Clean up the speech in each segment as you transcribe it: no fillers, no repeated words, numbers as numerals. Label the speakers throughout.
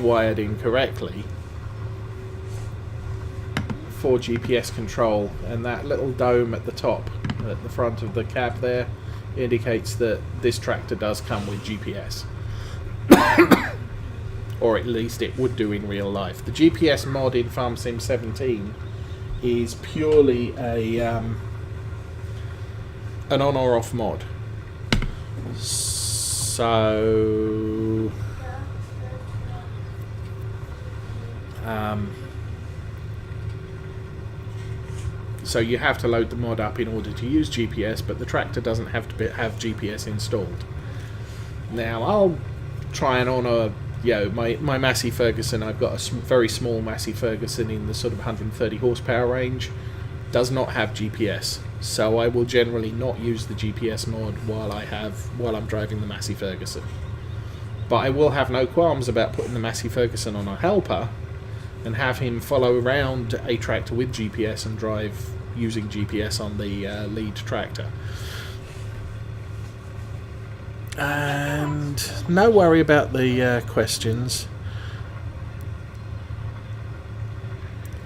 Speaker 1: wired incorrectly for GPS control, and that little dome at the top, at the front of the cab there, indicates that this tractor does come with GPS. Or at least it would do in real life. The GPS mod in Farm Sim 17 is purely an on or off mod. So so you have to load the mod up in order to use GPS, but the tractor doesn't have to have GPS installed. Now I'll try and honour my Massey Ferguson. I've got a very small Massey Ferguson in the sort of 130 horsepower range. Does not have GPS, so I will generally not use the GPS mod while I'm driving the Massey Ferguson. But I will have no qualms about putting the Massey Ferguson on a helper and have him follow around a tractor with GPS and drive using GPS on the lead tractor. And no worry about the questions.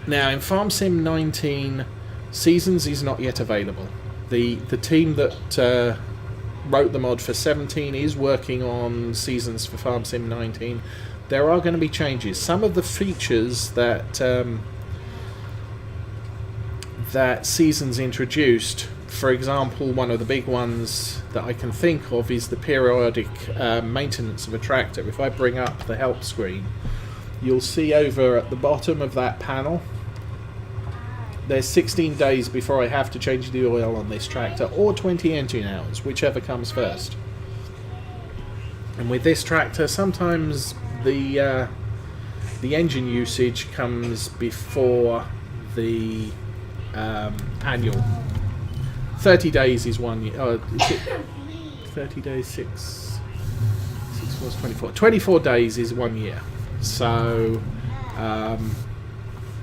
Speaker 1: Now in Farm Sim 19, Seasons is not yet available. The team that wrote the mod for 17 is working on Seasons for Farm Sim 19. There are going to be changes. Some of the features that that Seasons introduced, for example, one of the big ones that I can think of is the periodic maintenance of a tractor. If I bring up the help screen, you'll see over at the bottom of that panel there's 16 days before I have to change the oil on this tractor, or 20 engine hours, whichever comes first. And with this tractor, sometimes the engine usage comes before the annual. 30 days is 1 year. 30 days, 6 was 24. 24 days is 1 year. So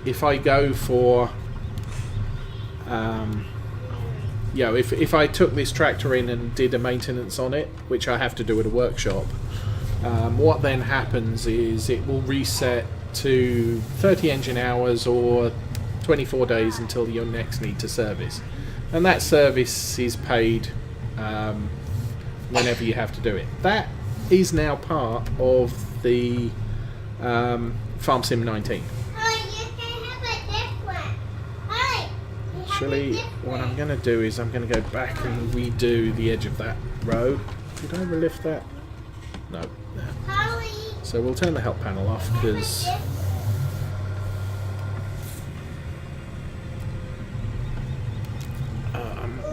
Speaker 1: if I go for if I took this tractor in and did a maintenance on it, which I have to do at a workshop, what then happens is it will reset to 30 engine hours or 24 days until your next need to service, and that service is paid whenever you have to do it. That is now part of the Farm Sim 19. Actually, what I'm going to do is I'm going to go back and redo the edge of that row. Did I relift that? No. So we'll turn the help panel off because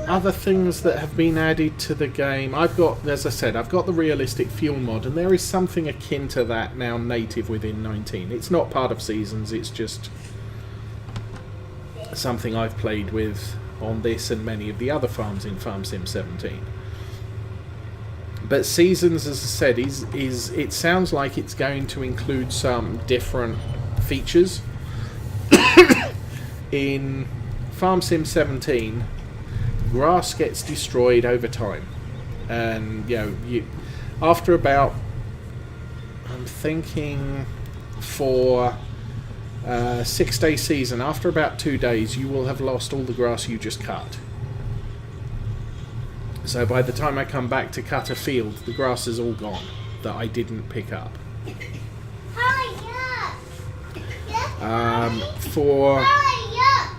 Speaker 1: other things that have been added to the game. I've got, as I said, I've got the realistic fuel mod, and there is something akin to that now native within 19. It's not part of Seasons, it's just something I've played with on this and many of the other farms in Farm Sim 17. But Seasons, as I said, is it sounds like it's going to include some different features. In Farm Sim 17, grass gets destroyed over time, and after about, I'm thinking for 6-day season, after about 2 days you will have lost all the grass you just cut. So by the time I come back to cut a field, the grass is all gone that I didn't pick up. For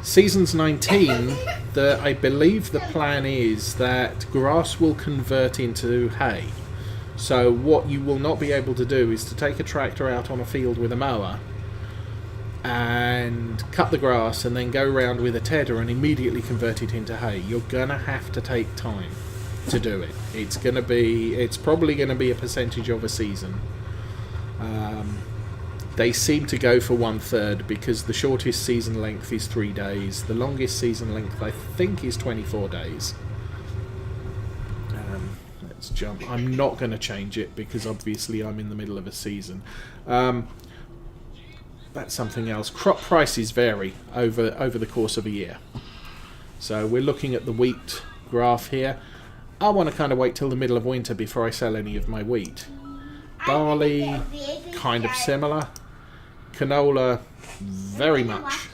Speaker 1: Seasons 19, I believe the plan is that grass will convert into hay. So what you will not be able to do is to take a tractor out on a field with a mower and cut the grass and then go around with a tedder and immediately convert it into hay. You're gonna have to take time to do it. It's probably gonna be a percentage of a season. They seem to go for 1/3 because the shortest season length is 3 days. The longest season length, I think, is 24 days. Let's jump. I'm not going to change it because obviously I'm in the middle of a season. That's something else. Crop prices vary over the course of a year. So we're looking at the wheat graph here. I want to kind of wait till the middle of winter before I sell any of my wheat. Barley, kind of similar. Canola, very much.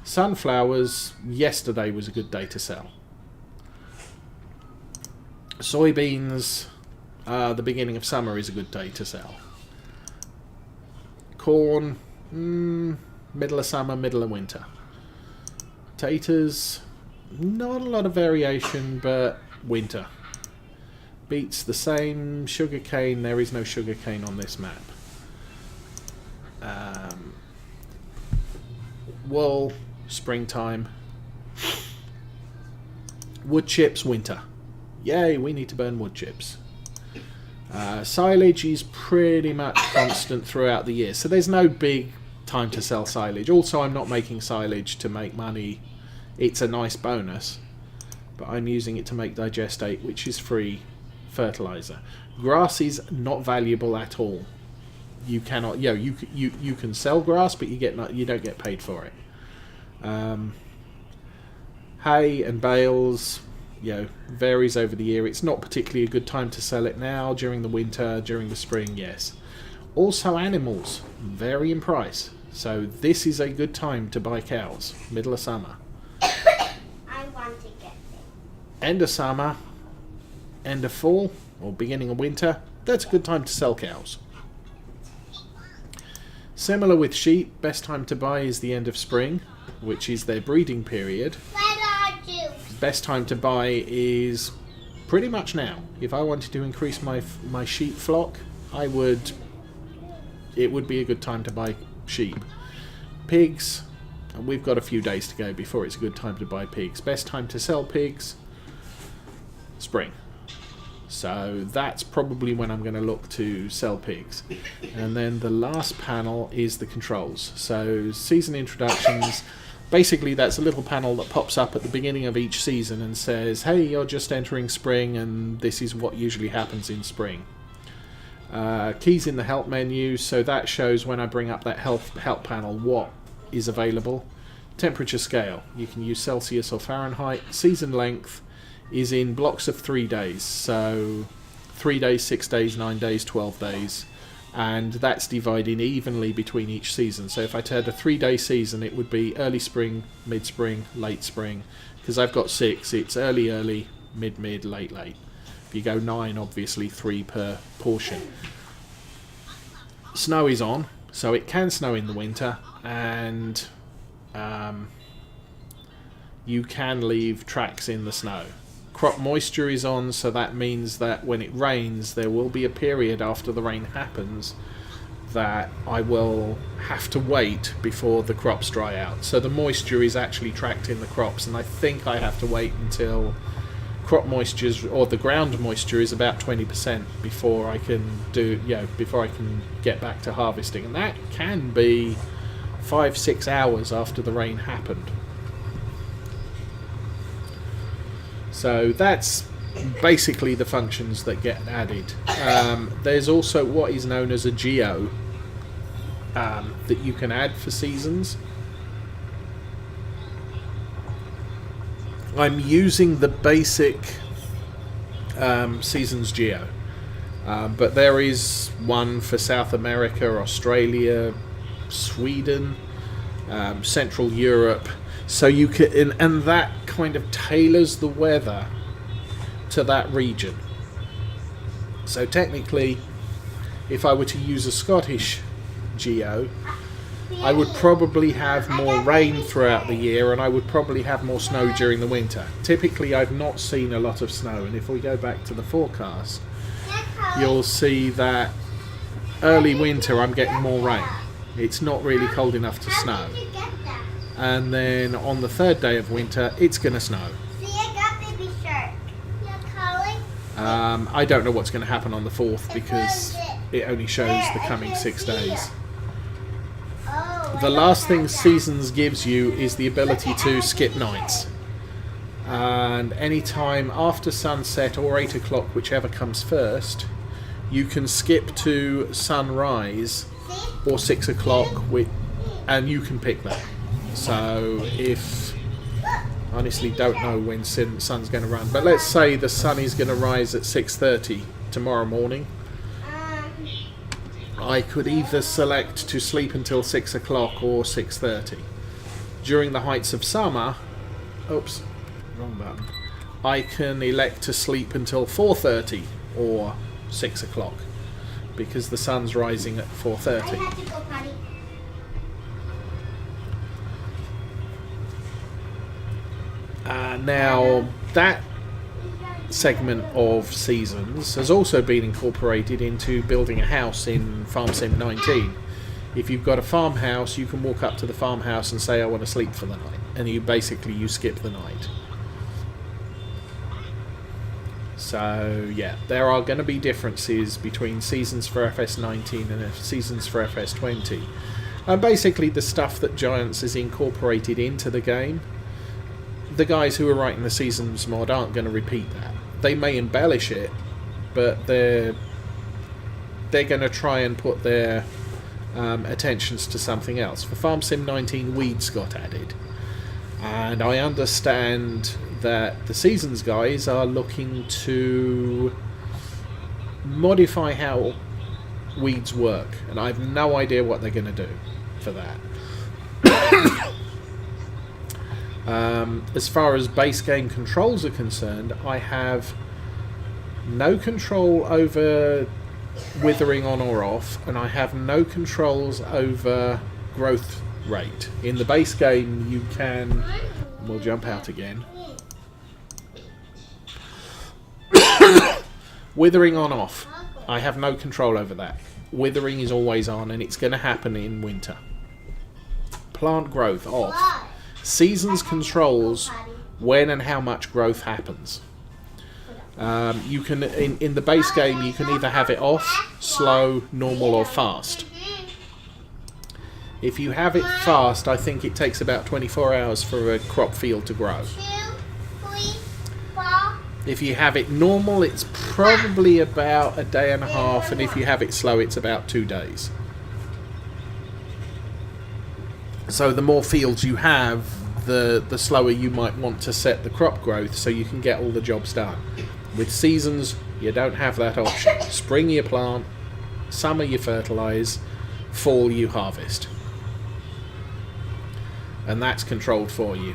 Speaker 1: Sunflowers, yesterday was a good day to sell. Soybeans, the beginning of summer is a good day to sell. Corn, middle of summer, middle of winter. Potatoes, not a lot of variation, but winter. Beets the same. Sugarcane, there is no sugarcane on this map. Wool, springtime. Wood chips, winter. Yay, we need to burn wood chips. Silage is pretty much constant throughout the year, so there's no big time to sell silage. Also, I'm not making silage to make money. It's a nice bonus, but I'm using it to make digestate, which is free fertilizer. Grass is not valuable at all. You cannot, you can sell grass, but you don't get paid for it. Hay and bales, varies over the year. It's not particularly a good time to sell it now. During the winter, during the spring, yes. Also, animals vary in price. So this is a good time to buy cows. Middle of summer.
Speaker 2: I want to get them.
Speaker 1: End of summer, end of fall, or beginning of winter. That's a good time to sell cows. Similar with sheep, best time to buy is the end of spring, which is their breeding period. Best time to buy is pretty much now. If I wanted to increase my sheep flock, it would be a good time to buy sheep. Pigs, we've got a few days to go before it's a good time to buy pigs. Best time to sell pigs, spring. So that's probably when I'm going to look to sell pigs. And then the last panel is the controls. So season introductions, basically that's a little panel that pops up at the beginning of each season and says, hey, you're just entering spring and this is what usually happens in spring. Keys in the help menu, so that shows when I bring up that help panel what is available. Temperature scale, you can use Celsius or Fahrenheit. Season length is in blocks of 3 days, so 3 days, 6 days, 9 days, 12 days, and that's divided evenly between each season. So if I had a 3-day season, it would be early spring, mid-spring, late spring. Because I've got 6, it's early, mid, late. If you go 9, obviously 3 per portion. Snow is on, so it can snow in the winter, and you can leave tracks in the snow. Crop moisture is on, so that means that when it rains, there will be a period after the rain happens that I will have to wait before the crops dry out. So the moisture is actually tracked in the crops, and I think I have to wait until crop moisture or the ground moisture is about 20% before I can get back to harvesting, and that can be 5-6 hours after the rain happened. So that's basically the functions that get added. There's also what is known as a geo that you can add for seasons. I'm using the basic seasons geo, but there is one for South America, Australia, Sweden, Central Europe. So you can, and that kind of tailors the weather to that region. So technically, if I were to use a Scottish geo, I would probably have more rain throughout the year, and I would probably have more snow during the winter. Typically, I've not seen a lot of snow, and if we go back to the forecast, you'll see that early winter I'm getting more rain. It's not really cold enough to snow. And then on the 3rd day of winter, it's going to snow.
Speaker 2: See, I got baby shark. You're calling?
Speaker 1: I don't know what's going to happen on the 4th because it only shows the coming 6 days. The last thing seasons gives you is the ability to skip nights. And any time after sunset or 8 o'clock, whichever comes first, you can skip to sunrise or 6 o'clock, and you can pick that. So if, honestly don't know when sun's going to run, but let's say the sun is going to rise at 6:30 tomorrow morning. I could either select to sleep until 6 o'clock or 6:30. During the heights of summer, oops, wrong button, I can elect to sleep until 4:30 or 6 o'clock because the sun's rising at 4:30.
Speaker 2: I have to go potty.
Speaker 1: Now, that segment of seasons has also been incorporated into building a house in Farm Sim 19. If you've got a farmhouse, you can walk up to the farmhouse and say, I want to sleep for the night. And you skip the night. So, yeah, there are going to be differences between seasons for FS19 and seasons for FS20. And basically the stuff that Giants has incorporated into the game, the guys who are writing the seasons mod aren't going to repeat that. They may embellish it, but they're going to try and put their attentions to something else. For Farm Sim 19, weeds got added. And I understand that the seasons guys are looking to modify how weeds work. And I have no idea what they're going to do for that. As far as base game controls are concerned, I have no control over withering on or off, and I have no controls over growth rate. In the base game you can... We'll jump out again. Withering on off. I have no control over that. Withering is always on, and it's going to happen in winter. Plant growth off. Seasons controls when and how much growth happens. You can in the base game you can either have it off, slow, normal, or fast. If you have it fast, I think it takes about 24 hours for a crop field to grow. If you have it normal, it's probably about a day and a half, and if you have it slow, it's about 2 days. So the more fields you have, the slower you might want to set the crop growth so you can get all the jobs done. With seasons, you don't have that option. Spring you plant, summer you fertilise, fall you harvest. And that's controlled for you.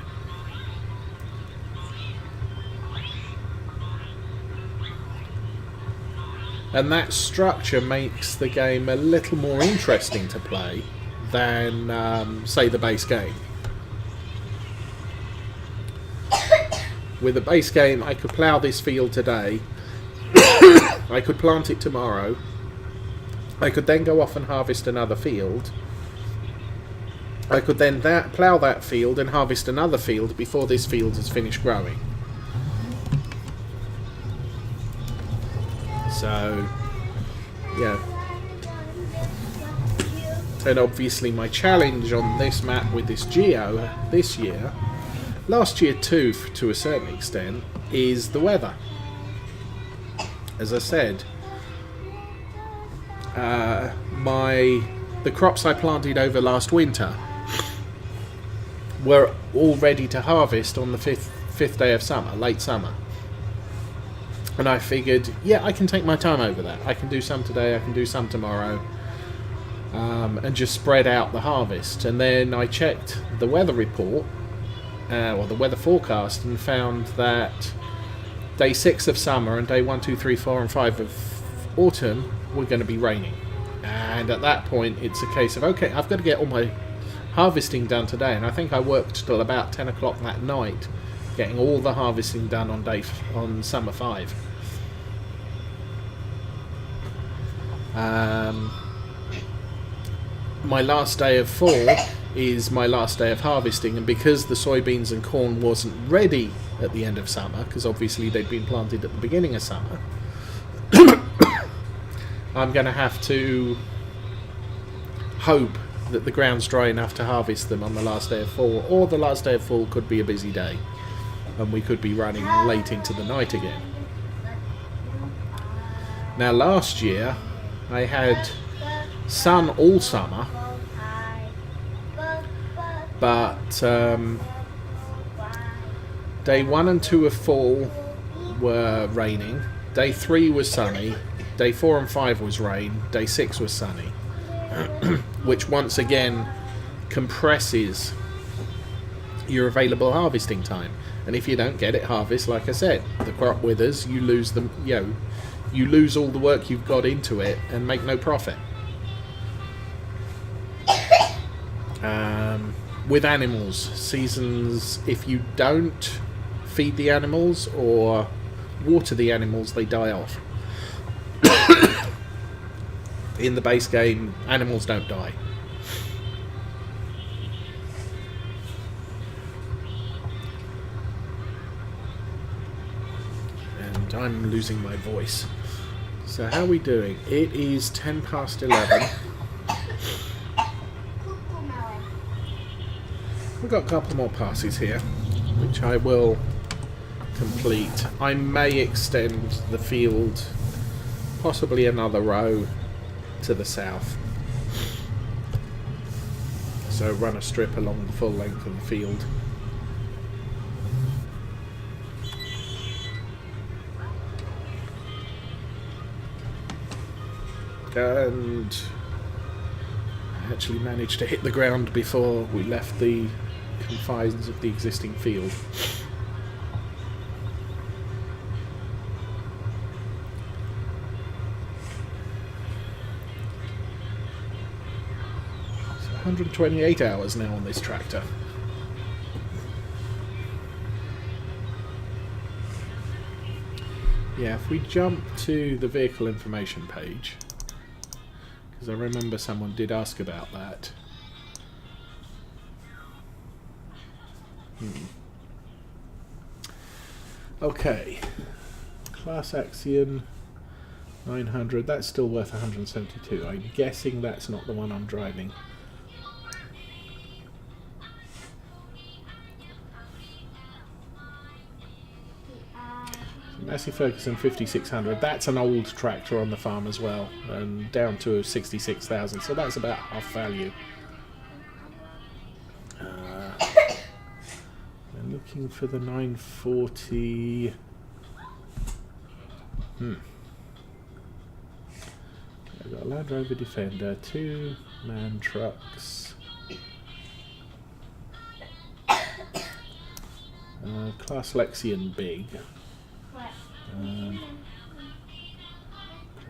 Speaker 1: And that structure makes the game a little more interesting to play than, say, the base game. With the base game, I could plough this field today, I could plant it tomorrow, I could then go off and harvest another field, I could then plough that field and harvest another field before this field has finished growing. So, yeah. And obviously my challenge on this map with this geo this year, last year too, to a certain extent, is the weather. As I said, the crops I planted over last winter were all ready to harvest on the fifth day of summer, late summer. And I figured, yeah, I can take my time over that. I can do some today, I can do some tomorrow, and just spread out the harvest. And then I checked the weather report, or the weather forecast, and found that day 6 of summer and day 1, 2, 3, 4 and 5 of autumn were going to be raining. And at that point it's a case of, okay, I've got to get all my harvesting done today. And I think I worked till about 10 o'clock that night getting all the harvesting done on summer 5. My last day of fall is my last day of harvesting, and because the soybeans and corn wasn't ready at the end of summer, because obviously they'd been planted at the beginning of summer, I'm going to have to hope that the ground's dry enough to harvest them on the last day of fall, or the last day of fall could be a busy day and we could be running late into the night again. Now last year I had sun all summer, but day 1 and 2 of fall were raining, day 3 was sunny, day 4 and 5 was rain, day 6 was sunny. which once again compresses your available harvesting time. And if you don't get it harvest, like I said, the crop withers, you lose them, you lose all the work you've got into it and make no profit. With animals, seasons, if you don't feed the animals or water the animals, they die off. In the base game, animals don't die. And I'm losing my voice. So how are we doing? It is 10 past 11. We've got a couple more passes here, which I will complete. I may extend the field, possibly another row to the south. So run a strip along the full length of the field. And I actually managed to hit the ground before we left the confines of the existing field. So 128 hours now on this tractor. Yeah, if we jump to the vehicle information page, because I remember someone did ask about that. Okay, Class Axion 900, that's still worth 172. I'm guessing that's not the one I'm driving. Massey Ferguson 5600, that's an old tractor on the farm as well, and down to 66,000, so that's about half value. I'm looking for the 940. I've got a Land Rover Defender, 2 man trucks, Class Lexion Big.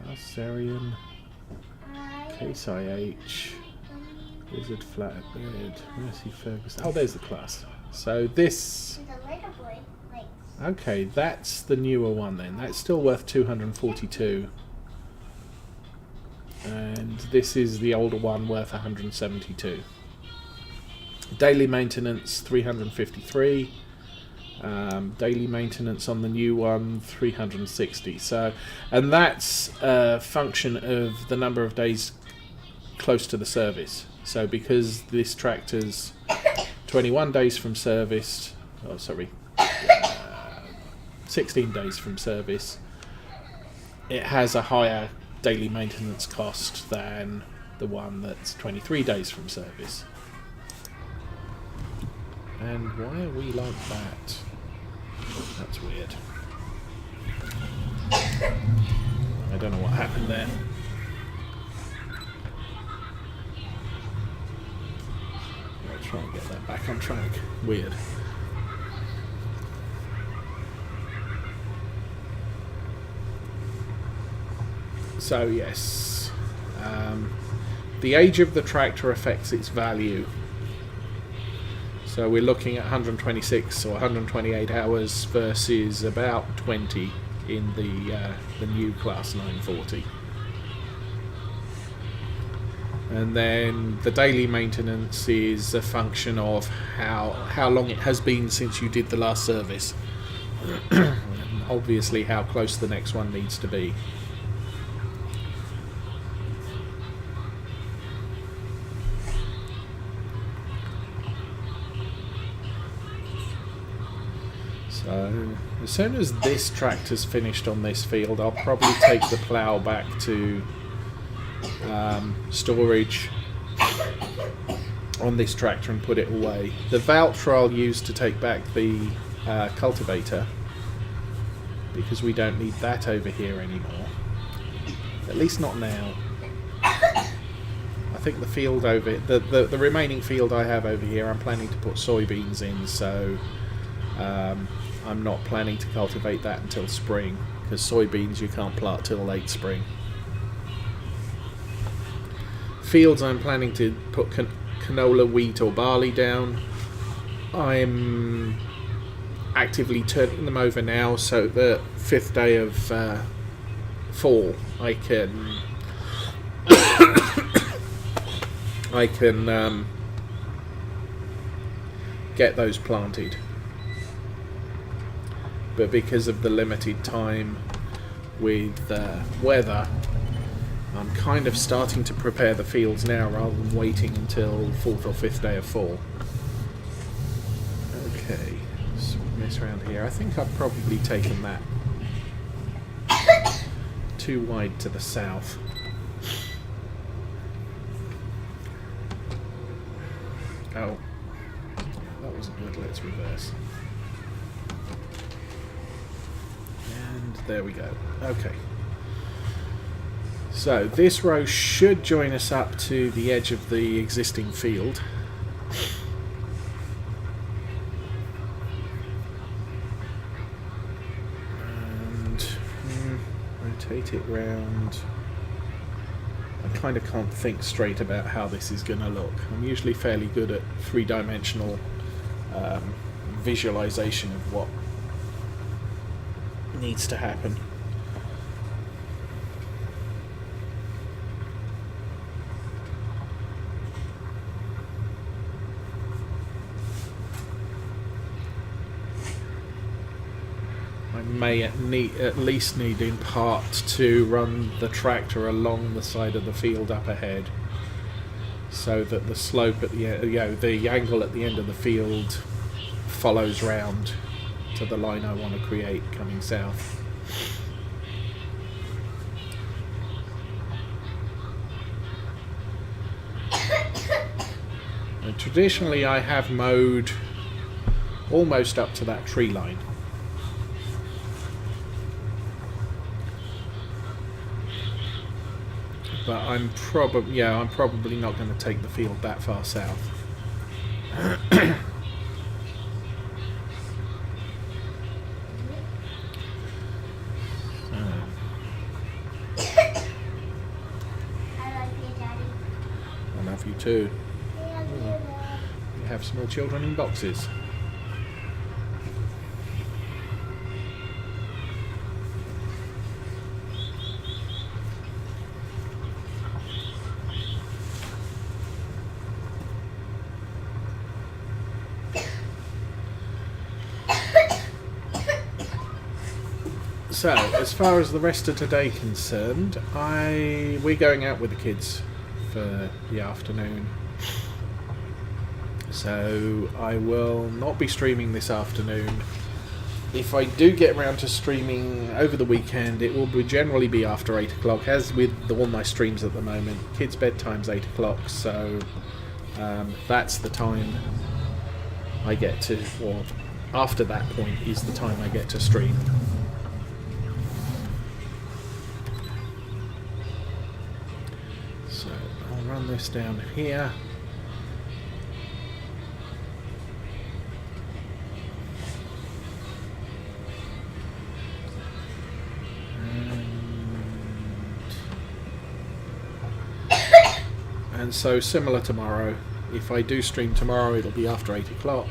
Speaker 1: Class Sarian, Case IH, Lizard Flatbed, Mercy Ferguson. Oh, there's the class. So this. Okay, that's the newer one then. That's still worth 242. And this is the older one worth 172. Daily maintenance 353. Daily maintenance on the new one 360. So, and that's a function of the number of days close to the service. So because this tractor's 21 days from service, 16 days from service, it has a higher daily maintenance cost than the one that's 23 days from service. And why are we like that? That's weird. I don't know what happened there. I'll try and get that back on track. Weird. So yes, the age of the tractor affects its value. So we're looking at 126 or 128 hours versus about 20 in the new Class 940. And then the daily maintenance is a function of how long it has been since you did the last service. And obviously how close the next one needs to be. So as soon as this tractor's finished on this field, I'll probably take the plough back to storage on this tractor and put it away. The Valtra I'll use to take back the cultivator, because we don't need that over here anymore. At least not now. I think the field over the remaining field I have over here, I'm planning to put soybeans in, so I'm not planning to cultivate that until spring, because soybeans you can't plant till late spring. Fields I'm planning to put canola, wheat or barley down. I'm actively turning them over now, so the 5th day of fall I can get those planted. But because of the limited time with weather, I'm kind of starting to prepare the fields now rather than waiting until 4th or 5th day of fall. Okay, let's mess around here. I think I've probably taken that too wide to the south. Oh, that wasn't good. Let's reverse. And there we go. Okay. So this row should join us up to the edge of the existing field. And rotate it round. I kind of can't think straight about how this is going to look. I'm usually fairly good at three-dimensional visualization of what needs to happen. I may at least need in part to run the tractor along the side of the field up ahead, so that the slope at the the angle at the end of the field follows round to the line I want to create coming south. And traditionally I have mowed almost up to that tree line. But I'm probably not going to take the field that far south. I love you too. We have small children in boxes. So, as far as the rest of today concerned, we're going out with the kids for the afternoon. So, I will not be streaming this afternoon. If I do get around to streaming over the weekend, it will generally be after 8 o'clock, as with all my streams at the moment. Kids' bedtime's 8 o'clock, so that's the time I get to, or after that point is the time I get to stream. So I'll run this down here. And so similar tomorrow, if I do stream tomorrow, it'll be after 8 o'clock.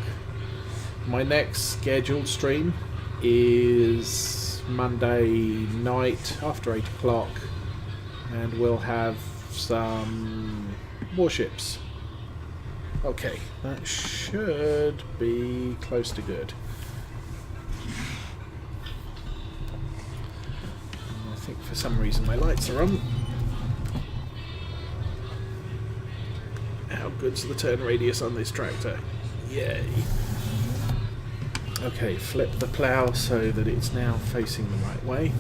Speaker 1: My next scheduled stream is Monday night after 8 o'clock, and we'll have some warships. Okay, that should be close to good. I think for some reason my lights are on. How good's the turn radius on this tractor? Yay! Okay, flip the plough so that it's now facing the right way,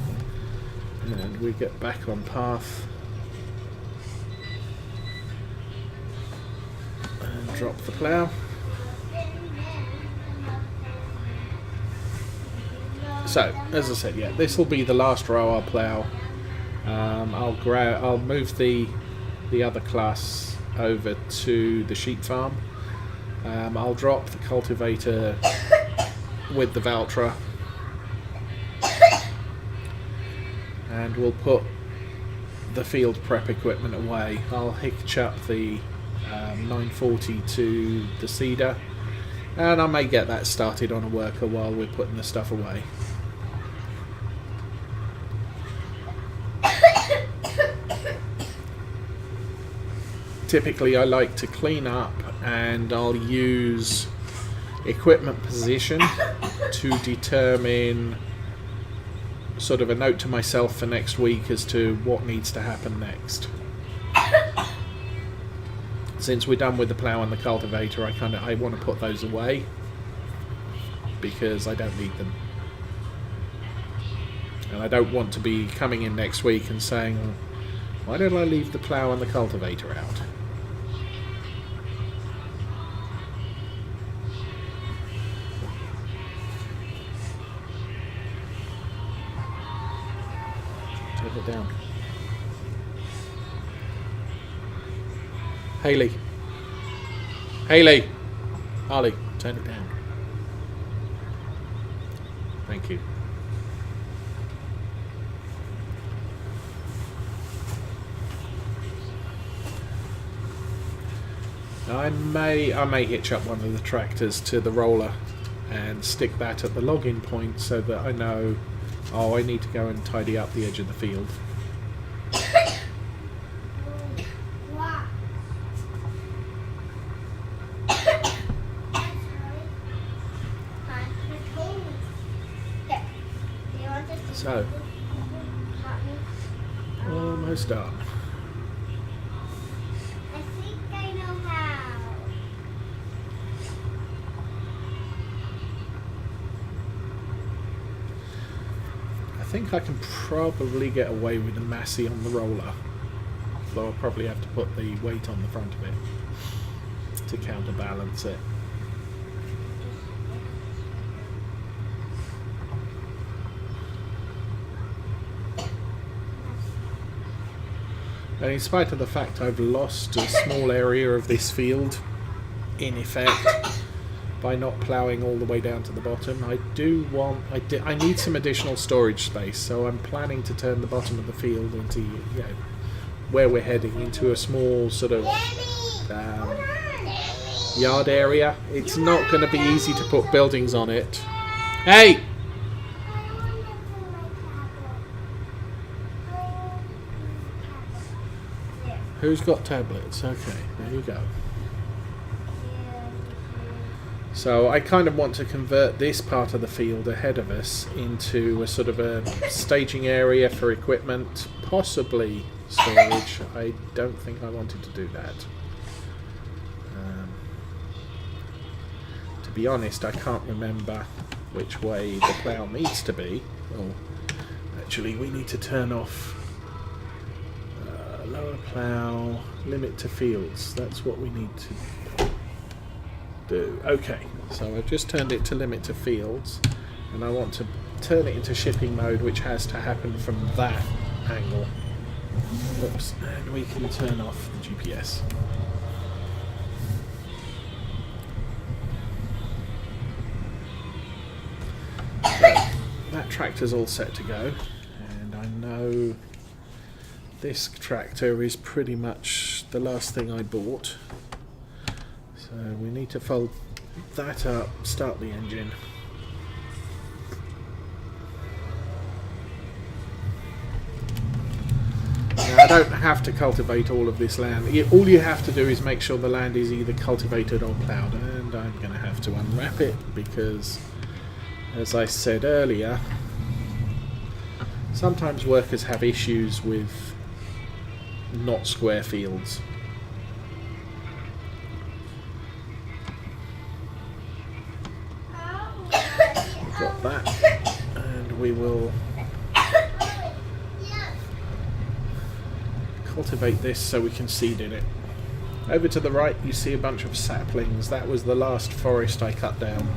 Speaker 1: and we get back on path and drop the plough. So, as I said, yeah, this will be the last row I'll plough. I'll move the other class over to the sheep farm. I'll drop the cultivator with the Valtra, and we'll put the field prep equipment away. I'll hitch up the 940 to the seeder, and I may get that started on a worker while we're putting the stuff away. Typically I like to clean up, and I'll use equipment position to determine sort of a note to myself for next week as to what needs to happen next. Since we're done with the plough and the cultivator, I want to put those away because I don't need them, and I don't want to be coming in next week and saying, why did I leave the plough and the cultivator out? Turn it down. Haley. Haley. Harley, turn it down. Thank you. I may hitch up one of the tractors to the roller and stick that at the login point so that I know, oh, I need to go and tidy up the edge of the field. So, almost done.
Speaker 2: I think I know how.
Speaker 1: I think I can probably get away with the Massey on the roller, though I'll probably have to put the weight on the front of it to counterbalance it. And in spite of the fact I've lost a small area of this field, in effect, by not ploughing all the way down to the bottom, I need some additional storage space, so I'm planning to turn the bottom of the field into, where we're heading, into a small sort of yard area. It's not going to be easy to put buildings on it. Hey! Who's got tablets? Okay, there you go. So I kind of want to convert this part of the field ahead of us into a sort of a staging area for equipment, possibly storage. I don't think I wanted to do that. To be honest, I can't remember which way the plough needs to be. Oh, actually, we need to turn off lower plough, limit to fields. That's what we need to do. Okay, so I've just turned it to limit to fields, and I want to turn it into shipping mode, which has to happen from that angle. Oops, and we can turn off the GPS. So, that tractor's all set to go, and I know this tractor is pretty much the last thing I bought. So we need to fold that up, start the engine. Now, I don't have to cultivate all of this land. All you have to do is make sure the land is either cultivated or ploughed, and I'm going to have to unwrap it because, as I said earlier, sometimes workers have issues with not square fields. We've got that, and we will cultivate this so we can seed in it. Over to the right you see a bunch of saplings. That was the last forest I cut down.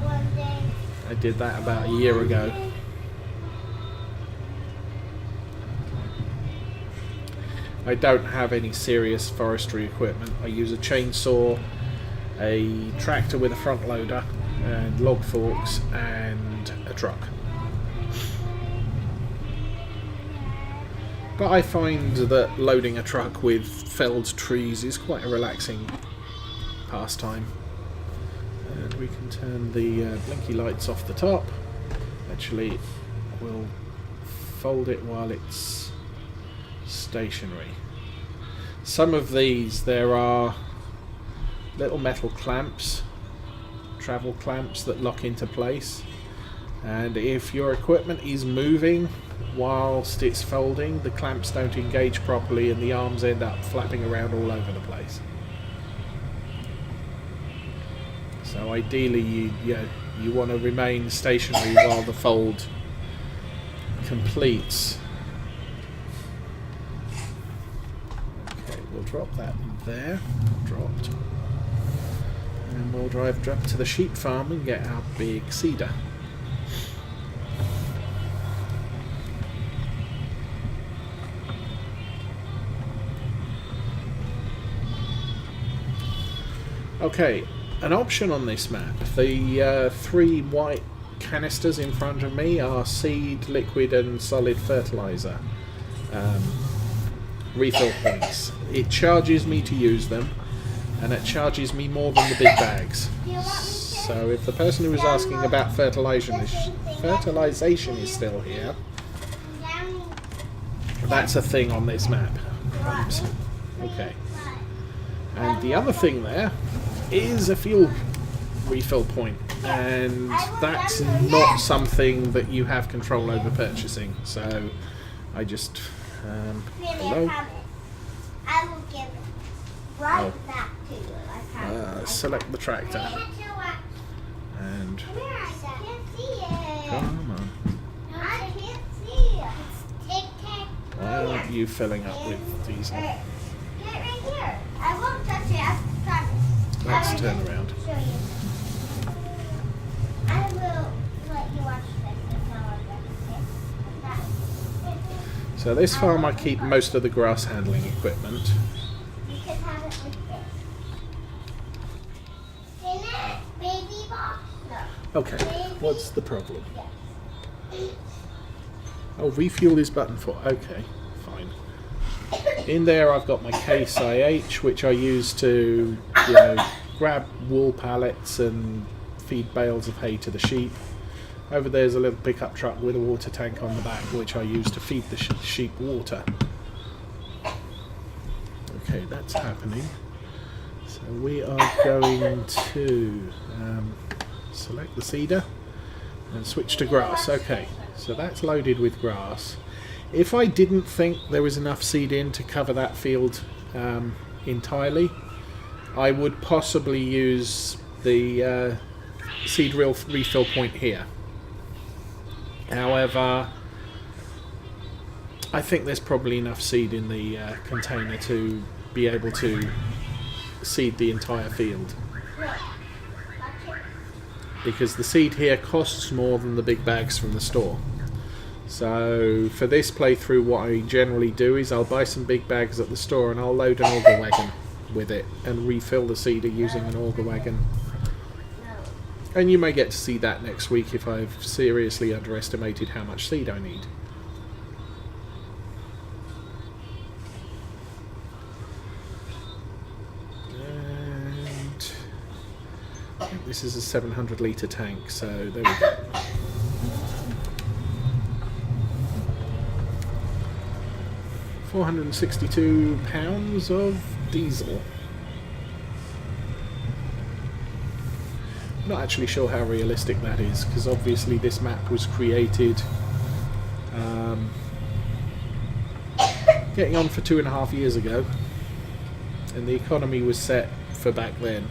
Speaker 1: I did that about a year ago. I don't have any serious forestry equipment. I use a chainsaw, a tractor with a front loader, and log forks, and a truck. But I find that loading a truck with felled trees is quite a relaxing pastime. And we can turn the blinky lights off the top. Actually, we'll fold it while it's stationary. Some of these, there are little metal clamps, travel clamps that lock into place, and if your equipment is moving whilst it's folding, the clamps don't engage properly and the arms end up flapping around all over the place. So ideally you want to remain stationary while the fold completes. Okay, we'll drop that there, dropped. And we'll drive up to the sheep farm and get our big seeder. Okay, an option on this map. The 3 white canisters in front of me are seed, liquid and solid fertilizer refill points. It charges me to use them, and it charges me more than the big bags. So if the person who was asking about fertilization is still here, that's a thing on this map. Okay. And the other thing there is a fuel refill point, and that's not something that you have control over purchasing. So I just hello.
Speaker 2: I will give it right back to you.
Speaker 1: Select the tractor and come on.
Speaker 2: I can't see it. It's tic-tac.
Speaker 1: Why aren't you filling up with diesel?
Speaker 2: Get right here. I won't touch it. I promise.
Speaker 1: Let's turn around.
Speaker 2: Show you. I will let you watch this until I'm done.
Speaker 1: So this farm I keep most of the grass handling equipment.
Speaker 2: You can have it with this. In it, baby box? No.
Speaker 1: Okay, what's the problem?
Speaker 2: Yes.
Speaker 1: Oh, refuel is button 4. Okay, fine. In there I've got my case IH, which I use to, grab wool pallets and feed bales of hay to the sheep. Over there's a little pickup truck with a water tank on the back, which I use to feed the sheep water. Okay, that's happening. So we are going to select the seeder and switch to grass. Okay, so that's loaded with grass. If I didn't think there was enough seed in to cover that field entirely, I would possibly use the seed refill point here. However, I think there's probably enough seed in the container to be able to seed the entire field. Because the seed here costs more than the big bags from the store. So for this playthrough, what I generally do is I'll buy some big bags at the store and I'll load an auger wagon with it and refill the seeder using an auger wagon. And you may get to see that next week if I've seriously underestimated how much seed I need. And I think this is a 700 litre tank, so there we go. £462 of diesel. Not actually sure how realistic that is, because obviously this map was created getting on for 2.5 years ago, and the economy was set for back then.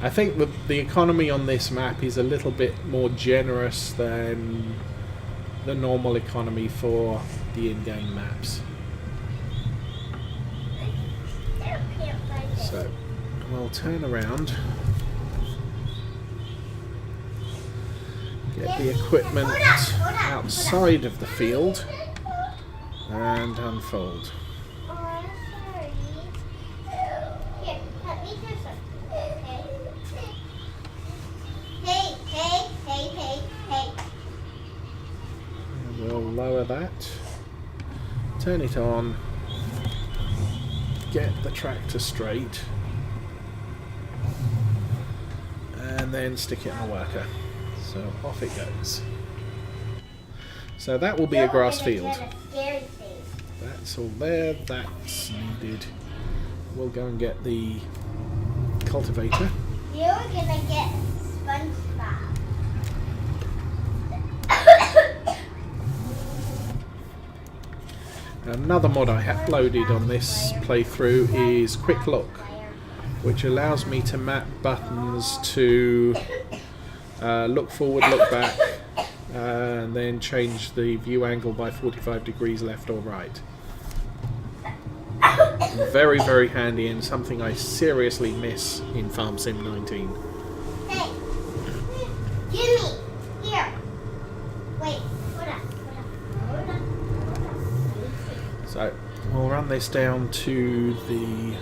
Speaker 1: I think the economy on this map is a little bit more generous than the normal economy for the in-game maps. So we'll turn around, get the equipment outside of the field and unfold. lower that, turn it on, get the tractor straight, and then stick it in the worker. So off it goes. So that will be a grass field. That's all there, that's needed. We'll go and get the cultivator.
Speaker 2: You're gonna get SpongeBob.
Speaker 1: Another mod I have loaded on this playthrough is Quick Look, which allows me to map buttons to look forward, look back, and then change the view angle by 45 degrees left or right. Very, very handy and something I seriously miss in Farm Sim 19.
Speaker 2: Hey, Jimmy, here. Wait, hold on.
Speaker 1: So we'll run this down to the...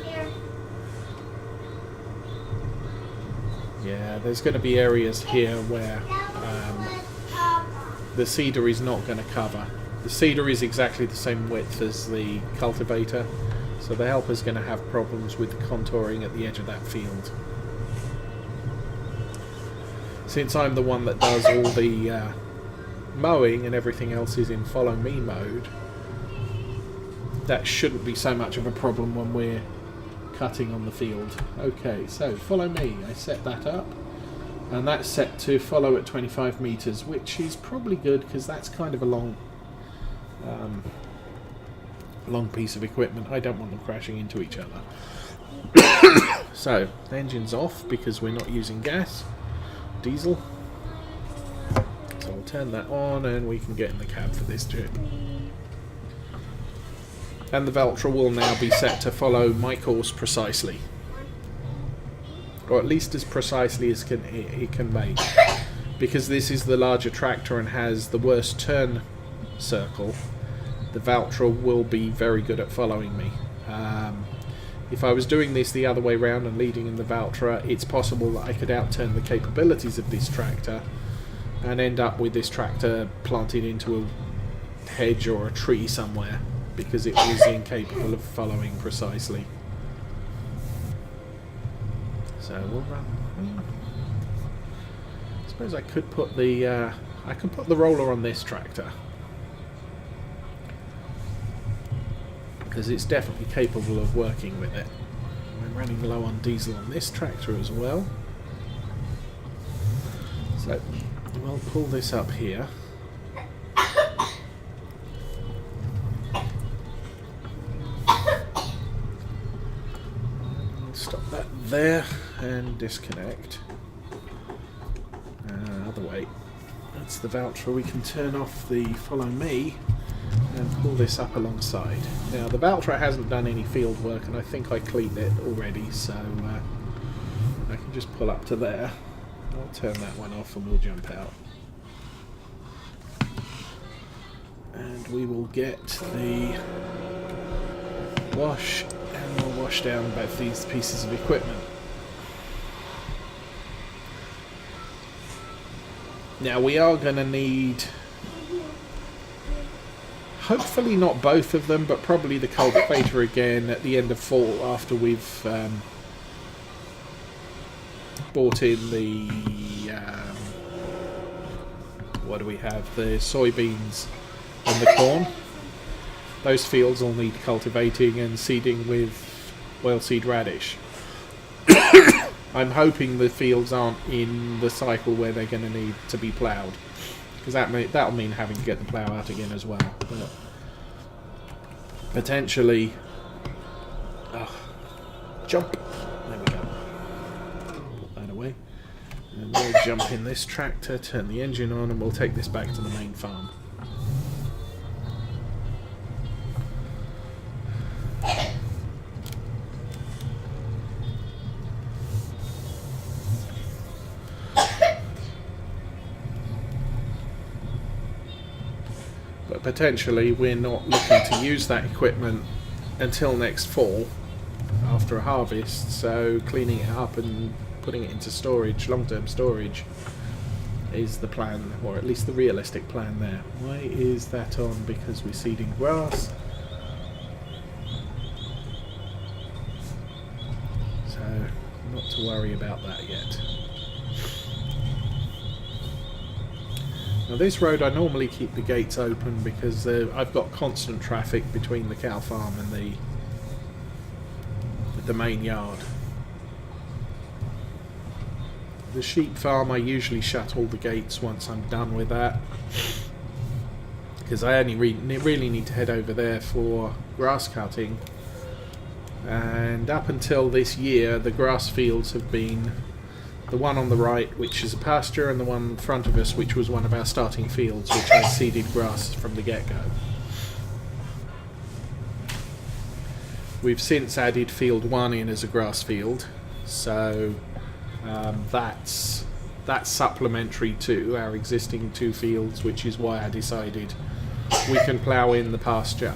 Speaker 1: Yeah, there's going to be areas here where the seeder is not going to cover. The seeder is exactly the same width as the cultivator, so the helper's going to have problems with the contouring at the edge of that field. Since I'm the one that does all the mowing and everything else is in follow me mode, that shouldn't be so much of a problem when we're cutting on the field. Okay, so follow me. I set that up, and that's set to follow at 25 meters, which is probably good because that's kind of a long piece of equipment. I don't want them crashing into each other. So the engine's off because we're not using gas, diesel. So I'll turn that on and we can get in the cab for this trip. And the Valtra will now be set to follow my course precisely. Or at least as precisely as it can make. Because this is the larger tractor and has the worst turn circle, the Valtra will be very good at following me. If I was doing this the other way round and leading in the Valtra, it's possible that I could outturn the capabilities of this tractor and end up with this tractor planted into a hedge or a tree somewhere, because it was incapable of following precisely. So we'll run. I suppose I could put the roller on this tractor, because it's definitely capable of working with it. I'm running low on diesel on this tractor as well. So we'll pull this up here. Stop that there and disconnect. Other way. That's the Valtra. We can turn off the follow me and pull this up alongside. Now the Valtra hasn't done any field work, and I think I cleaned it already, so I can just pull up to there. I'll turn that one off and we'll jump out. And we will get the wash, and we'll wash down both these pieces of equipment. Now we are going to need, hopefully not both of them, but probably the cultivator again at the end of fall, after we've bought in the what do we have, the soybeans and the corn. Those fields all need cultivating and seeding with oilseed radish. I'm hoping the fields aren't in the cycle where they're going to need to be ploughed, because that'll mean having to get the plough out again as well. But potentially, jump. There we go. Put that away, and we'll jump in this tractor, turn the engine on, and we'll take this back to the main farm. But potentially we're not looking to use that equipment until next fall after a harvest, so cleaning it up and putting it into storage, long-term storage, is the plan, or at least the realistic plan there. Why is that on? Because we're seeding grass. So, not to worry about that yet. Now this road I normally keep the gates open because I've got constant traffic between the cow farm and the main yard. The sheep farm I usually shut all the gates once I'm done with that, because I only really need to head over there for grass cutting, and up until this year the grass fields have been the one on the right, which is a pasture, and the one in front of us, which was one of our starting fields, which I seeded grass from the get-go. We've since added field 1 in as a grass field, so that's supplementary to our existing 2 fields, which is why I decided we can plough in the pasture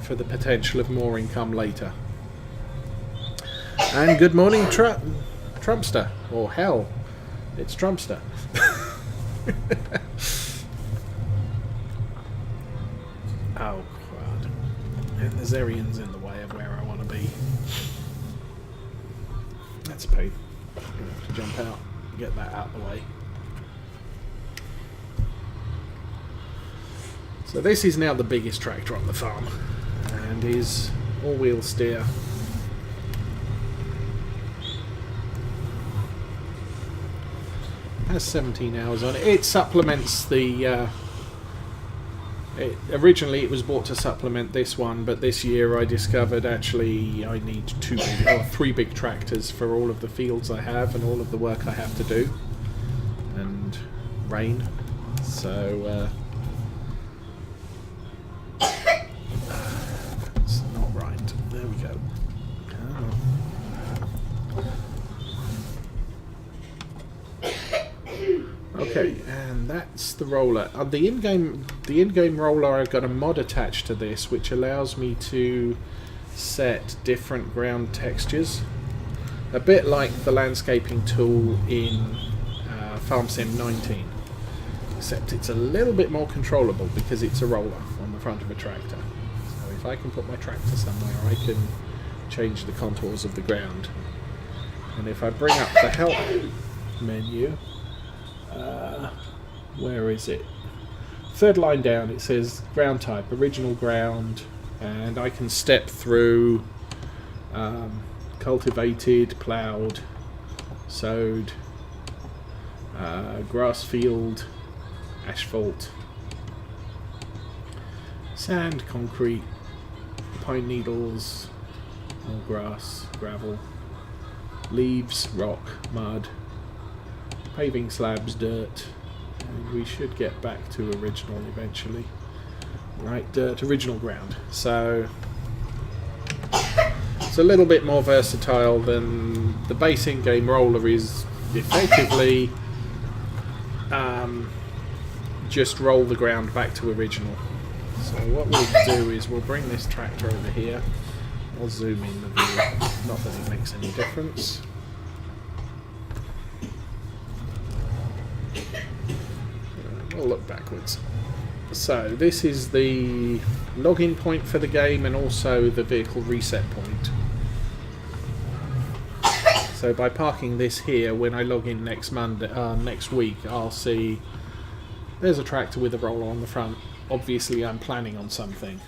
Speaker 1: for the potential of more income later. And good morning, Trumpster, or hell, it's Trumpster. Oh crud. And the Zerian's in the way of where I want to be. That's a pain. I'm going to have to jump out and get that out of the way. So this is now the biggest tractor on the farm, and is all-wheel steer. Has 17 hours on it. It supplements the originally it was bought to supplement this one, but this year I discovered actually I need 3 big tractors for all of the fields I have and all of the work I have to do, and rain, so it's not right. There we go. Okay, and that's the roller. The in-game roller, I've got a mod attached to this, which allows me to set different ground textures, a bit like the landscaping tool in Farm Sim 19, except it's a little bit more controllable because it's a roller on the front of a tractor. So if I can put my tractor somewhere, I can change the contours of the ground. And if I bring up the help menu, where is it? 3rd line down, it says ground type, original ground, and I can step through cultivated, ploughed, sowed, grass field, asphalt, sand, concrete, pine needles, more grass, gravel, leaves, rock, mud, paving slabs, dirt, and we should get back to original eventually. Right, dirt, original ground. So it's a little bit more versatile than the base in-game roller is. Effectively just roll the ground back to original. So what we'll do is we'll bring this tractor over here. I'll zoom in the view, not that it makes any difference. We'll look backwards. So this is the login point for the game and also the vehicle reset point. So by parking this here, when I log in next week, I'll see there's a tractor with a roller on the front. Obviously I'm planning on something,